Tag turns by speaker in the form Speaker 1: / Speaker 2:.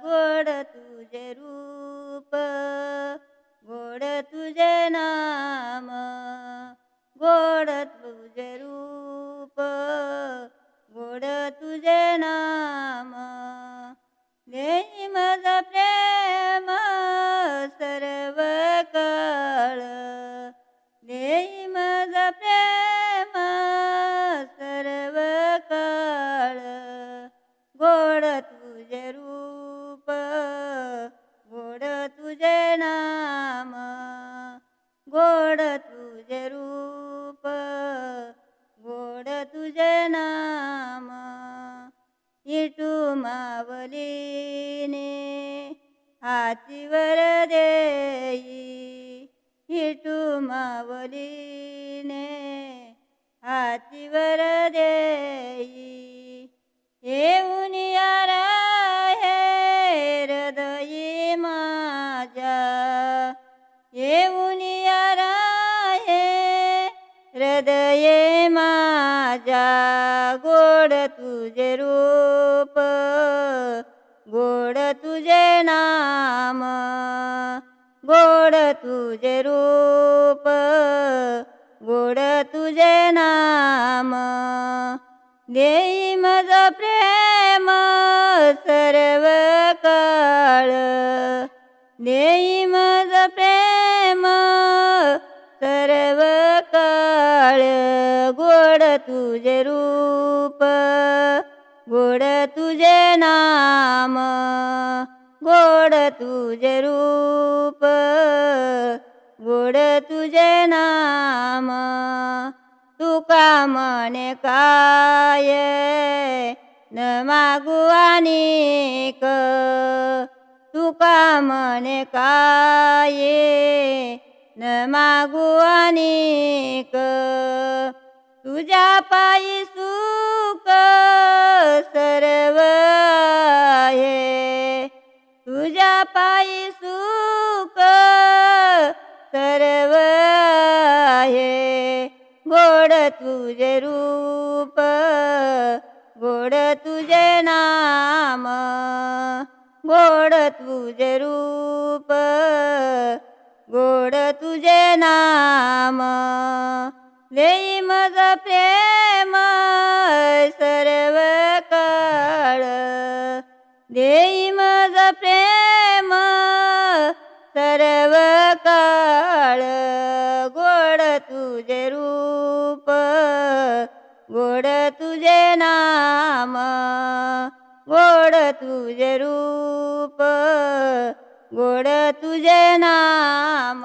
Speaker 1: गोड तुझे रूप गोड तुझे नाम गोड तुझे रूप गोड तुझे नाम देई मज प्रेम सर्व काळ देई मज प्रेम सर्व काळ गोड तुझे रूप गोड तुझे नाम गोड तुझे रूप गोड तुझे नाम इटू मावलीने हातीवर देई इटू मावलीने हातीवर देई येऊन यारा हे हृदयी माझ्या येऊन यारा हे हृदये माझ्या गोड तुझे रूप गोड तुझे नाम गोड तुझे रूप गोड तुझे नाम देई मज प्रेम सर्व काळ देई मज प्रेम सर्व काळ गोड तुझे रूप गोड तुझे नाम गोड तुझे रूप गोड तुझे नाम तुका म्हणे काय न मागू अनेक तुका म्हणे काय न मागू अनेक तुझ्या पायी सुख सर्व आहे तुझ्या पायी सुख सर्व आहे गोड तुझे रूप गोड तुझे नाम गोड तुझे रूप गोड तुझे नाम देई मज प्रेम सर्व काळ देई मज प्रेम सर्व काळ गोड तुझे रूप गोड तुझे नाम गोड तुझे रूप गोड तुझे नाम